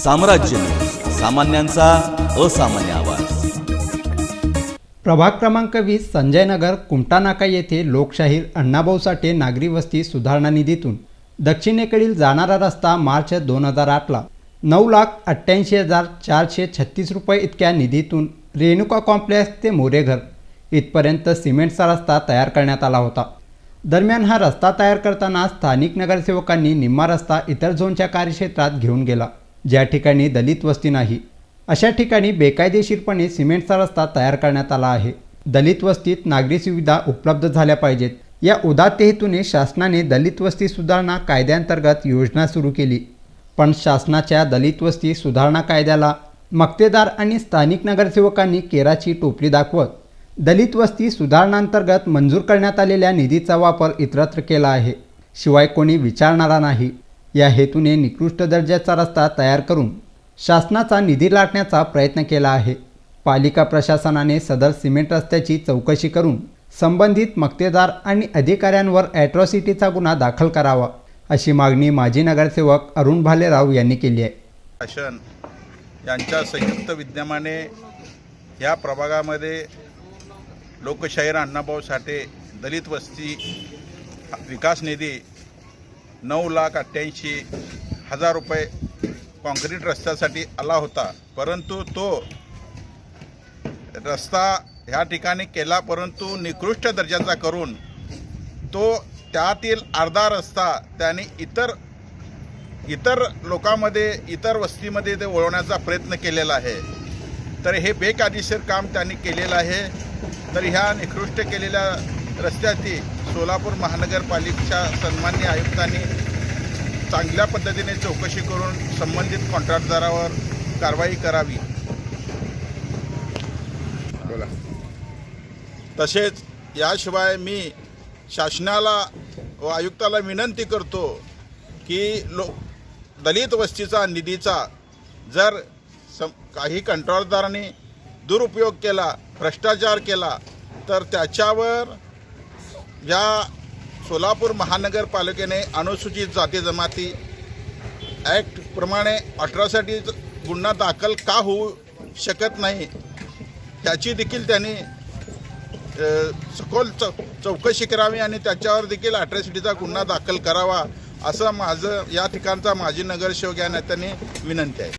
साम्राज्य, सामान्यांचा असामान्य आवाज। प्रभाग क्रमांक 20 संजयनगर कुमटानाका येथे लोकशाहीर अण्णाभाऊ साठे नागरी वस्ती सुधारणा निधीतून दक्षिणेकडील जाणारा रस्ता मार्च 2008ला 9,88,436 रुपये इतक्या निधीतून रेणुका कॉम्प्लेक्स ते मोरेघर इथपर्यंत सिमेंटचा रस्ता तयार करण्यात आला होता। दरम्यान हा रस्ता तयार करताना स्थानिक नगरसेवकांनी निम्मा रस्ता इतर झोनच्या कार्यक्षेत्रात घेऊन गेला, ज्या ठिकाणी दलित वस्ती नाही अशा ठिकाणी बेकायदेशीरपणे सिमेंटचा रस्ता तयार करण्यात आला आहे। दलित वस्तीत नागरी सुविधा उपलब्ध झाल्या पाहिजेत या उदात्त हेतूने शासनाने दलित वस्ती सुधारणा कायद्याअंतर्गत योजना सुरू केली, पण शासनाच्या दलित वस्ती सुधारणा कायद्याला मक्तेदार आणि स्थानिक नगरसेवकांनी केराची टोपली दाखवत दलित वस्ती सुधारणांतर्गत मंजूर करण्यात आलेल्या निधीचा वापर इतरत्र केला आहे, शिवाय कोणी विचारणारा नाही। या हेतूने निकृष्ट दर्जाचा रस्ता तयार करून शासनाचा निधी लाटण्याचा प्रयत्न केला आहे। पालिका प्रशासनाने सदर सिमेंट रस्त्याची चौकशी करून संबंधित मक्तेदार आणि अधिकाऱ्यांवर ॲट्रॉसिटीचा गुन्हा दाखल करावा, अशी मागणी माजी नगरसेवक अरुण भालेराव यांनी केली आहे। शासन यांच्या संयुक्त विद्यमाने या प्रभागामध्ये लोकशाहीर अण्णाभाऊ साठे दलित वस्ती विकास निधी 9,88,000 रुपये कॉन्क्रीट रस्त्यासाठी आला होता, परंतु तो रस्ता ह्या ठिकाणी केला, परंतु निकृष्ट दर्जाचा करून तो त्यातील अर्धा रस्ता त्याने इतर लोकांमध्ये इतर वस्तीमध्ये ते वळवण्याचा प्रयत्न केलेला आहे। तर हे बेकायदेशीर काम त्यांनी केलेलं आहे। तर ह्या निकृष्ट केलेल्या रस्त्याची सोलापूर महानगरपालिकेच्या सन्माननीय आयुक्तांनी चांगल्या पद्धतीने चौकशी करून संबंधित कॉन्ट्रॅक्टदारावर कारवाई करावी। बोला। तसेच याशिवाय मी शासनाला व आयुक्ताला विनंती करतो की दलित वस्तीचा निधीचा जर काही कंत्राटदारांनी दुरुपयोग केला, भ्रष्टाचार केला, तर त्याच्यावर या सोलापूर महानगरपालिकेने अनुसूचित जाती जमाती ॲक्ट प्रमाणे अट्रॉसिटी गुन्हा दाखल का होऊ शकत नाही त्याची देखील त्यांनी सखोल चौकशी करावी आणि त्याच्यावर देखील अट्रॉसिटीचा गुन्हा दाखल करावा, असं माझं या ठिकाणचा माजी नगरसेवक या नेत्याने विनंती आहे।